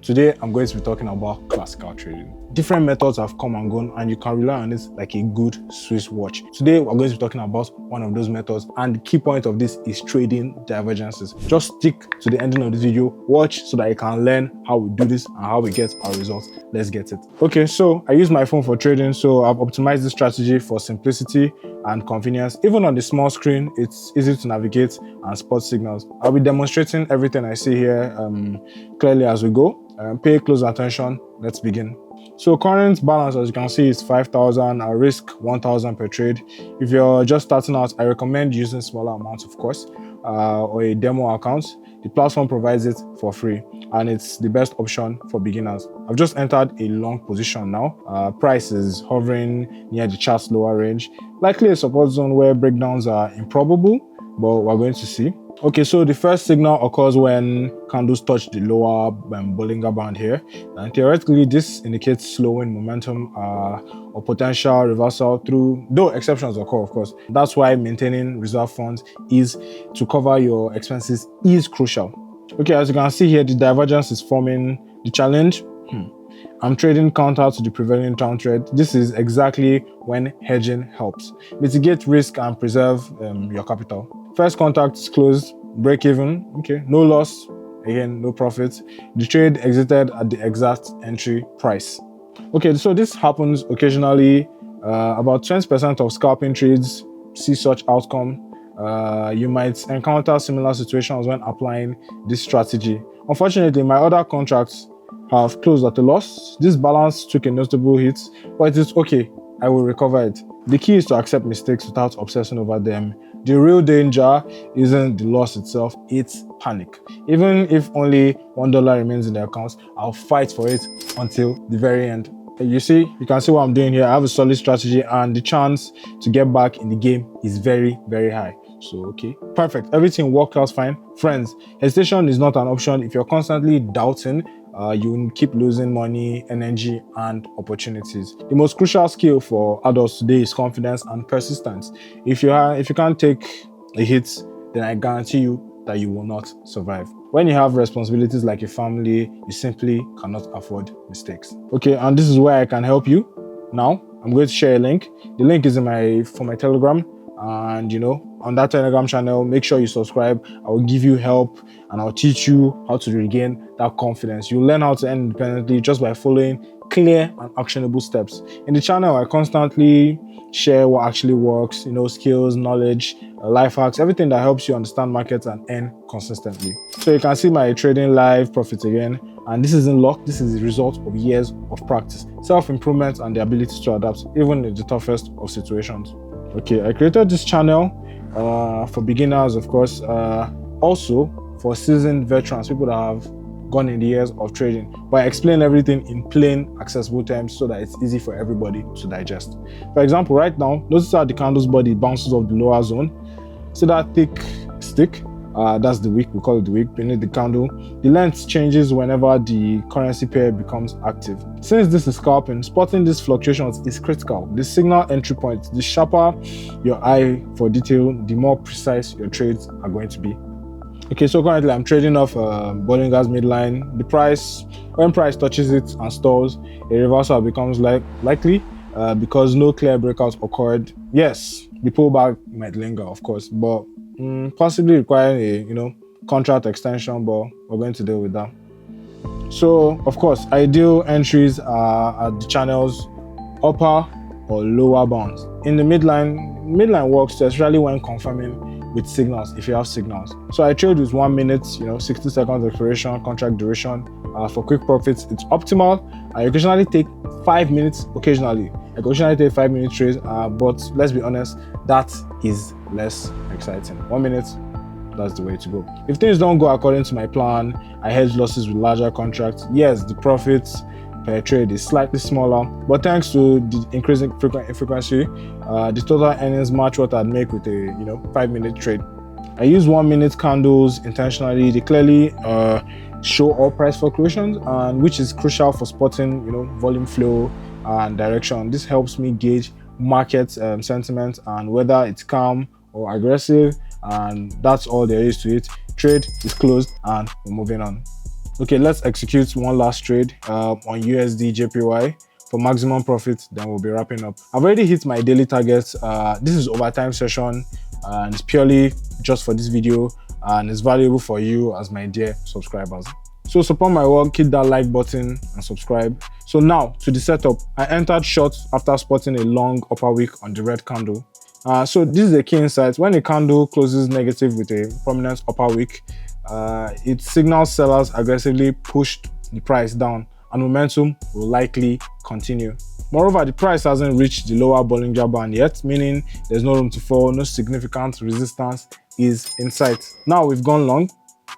Today, I'm going to be talking about classical trading. Different methods have come and gone, and you can rely on it like a good Swiss watch. Today, we're going to be talking about one of those methods, and the key point of this is trading divergences. Just stick to the ending of the video, watch so that you can learn how we do this and how we get our results. Let's get it. Okay, so I use my phone for trading, so I've optimized this strategy for simplicity and convenience. Even on the small screen, it's easy to navigate and spot signals. I'll be demonstrating everything I see here clearly as we go. Pay close attention. Let's begin. So current balance, as you can see, is 5,000. I risk 1,000 per trade. If you're just starting out, I recommend using smaller amounts, of course, or a demo account. The platform provides it for free, and it's the best option for beginners. I've just entered a long position now. Price is hovering near the chart's lower range, likely a support zone where breakdowns are improbable, but we're going to see. Okay, so the first signal occurs when candles touch the lower Bollinger Band here, and theoretically this indicates slowing momentum or potential reversal through, though exceptions occur, of course. That's why maintaining reserve funds to cover your expenses is crucial. Okay, as you can see here, the divergence is forming the challenge. I'm trading counter to the prevailing downtrend. This is exactly when hedging helps. Mitigate risk and preserve your capital. First contact is closed, break even, okay, no loss, again, no profit. The trade exited at the exact entry price. Okay, so this happens occasionally. About 20% of scalping trades see such outcome. You might encounter similar situations when applying this strategy. Unfortunately, my other contracts have closed at a loss. This balance took a notable hit, but it is okay. I will recover it. The key is to accept mistakes without obsessing over them. The real danger isn't the loss itself, it's panic. Even if only $1 remains in the account, I'll fight for it until the very end. You can see what I'm doing here. I have a solid strategy, and the chance to get back in the game is very, very high. So, okay, perfect. Everything worked out fine. Friends, hesitation is not an option. If you're constantly doubting, you will keep losing money, energy, and opportunities. The most crucial skill for adults today is confidence and persistence. If you can't take a hit, then I guarantee you that you will not survive. When you have responsibilities like a family, you simply cannot afford mistakes. Okay, and this is where I can help you. Now, I'm going to share a link. The link is for my Telegram. And on that Telegram channel, make sure you subscribe. I will give you help, and I'll teach you how to regain that confidence. You'll learn how to earn independently just by following clear and actionable steps. In the channel, I constantly share what actually works, skills, knowledge, life hacks, everything that helps you understand markets and earn consistently. So you can see my trading live profits again. And this isn't luck, this is the result of years of practice, self-improvement, and the ability to adapt, even in the toughest of situations. Okay, I created this channel for beginners, of course, also for seasoned veterans, people that have gone in the years of trading, but I explain everything in plain, accessible terms so that it's easy for everybody to digest. For example, right now, notice how the candle's body bounces off the lower zone. See that thick stick? That's the wick, we call it the wick beneath the candle. The length changes whenever the currency pair becomes active. Since this is scalping, spotting these fluctuations is critical. The signal entry point, the sharper your eye for detail, the more precise your trades are going to be. Okay, so currently I'm trading off Bollinger's midline. When price touches it and stalls, a reversal becomes likely because no clear breakout occurred. Yes, the pullback might linger, of course, but possibly requiring a contract extension, but we're going to deal with that. So of course, ideal entries are at the channel's upper or lower bounds. In the midline works especially when confirming with signals, if you have signals. So I trade with 1 minute, 60 seconds expiration, contract duration. For quick profits, it's optimal. I occasionally take 5 minutes, I occasionally take 5-minute trades, but let's be honest, that is less exciting. 1 minute, that's the way to go. If things don't go according to my plan, I hedge losses with larger contracts. Yes, the profits per trade is slightly smaller, but thanks to the increasing frequency, the total earnings match what I'd make with a 5-minute trade. I use 1 minute candles intentionally. They clearly show all price fluctuations, and which is crucial for spotting volume flow and direction. This helps me gauge market sentiment and whether it's calm or aggressive, and that's all there is to it. Trade is closed and we're moving on. Okay, let's execute one last trade on USD JPY for maximum profit, then we'll be wrapping up. I've already hit my daily targets. This is overtime session and it's purely just for this video and it's valuable for you as my dear subscribers. So support my work, hit that like button and subscribe. So now to the setup. I entered short after spotting a long upper wick on the red candle. So this is a key insight. When a candle closes negative with a prominent upper wick, it signals sellers aggressively pushed the price down and momentum will likely continue. Moreover, the price hasn't reached the lower Bollinger Band yet, meaning there's no room to fall, no significant resistance is in sight. Now we've gone long.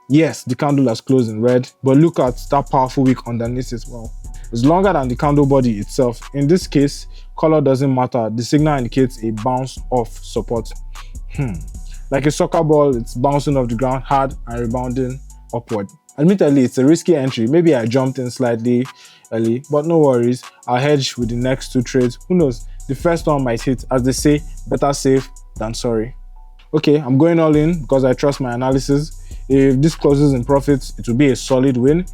Yes, the candle has closed in red, but look at that powerful wick underneath as well. It's longer than the candle body itself. In this case, color doesn't matter. The signal indicates a bounce off support. Like a soccer ball, it's bouncing off the ground hard and rebounding upward. Admittedly, it's a risky entry. Maybe I jumped in slightly early, but no worries. I'll hedge with the next two trades. Who knows? The first one might hit. As they say, better safe than sorry. Okay, I'm going all in because I trust my analysis. If this closes in profits, it will be a solid win.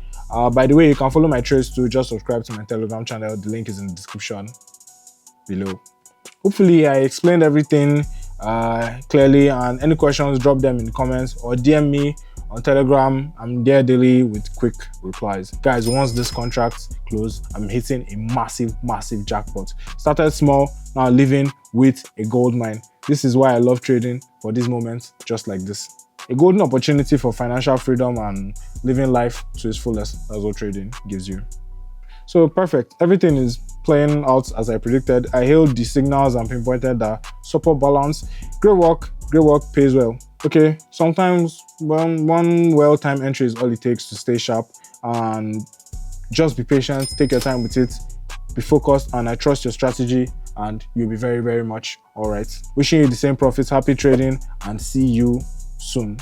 By the way, you can follow my trades too. Just subscribe to my Telegram channel. The link is in the description below. Hopefully, I explained everything clearly, and any questions, drop them in the comments or DM me on Telegram. I'm there daily with quick replies. Guys, once this contract close, I'm hitting a massive jackpot. Started small, now living with a gold mine. This is why I love trading, for these moments just like this. A golden opportunity for financial freedom and living life to its fullest. That's what trading gives you. So perfect, everything is playing out as I predicted. I hailed the signals and pinpointed the support balance. Great work pays well. Okay, sometimes one well-timed entry is all it takes to stay sharp, and just be patient, take your time with it, be focused, and I trust your strategy and you'll be very much all right. Wishing you the same profits, happy trading, and see you soon.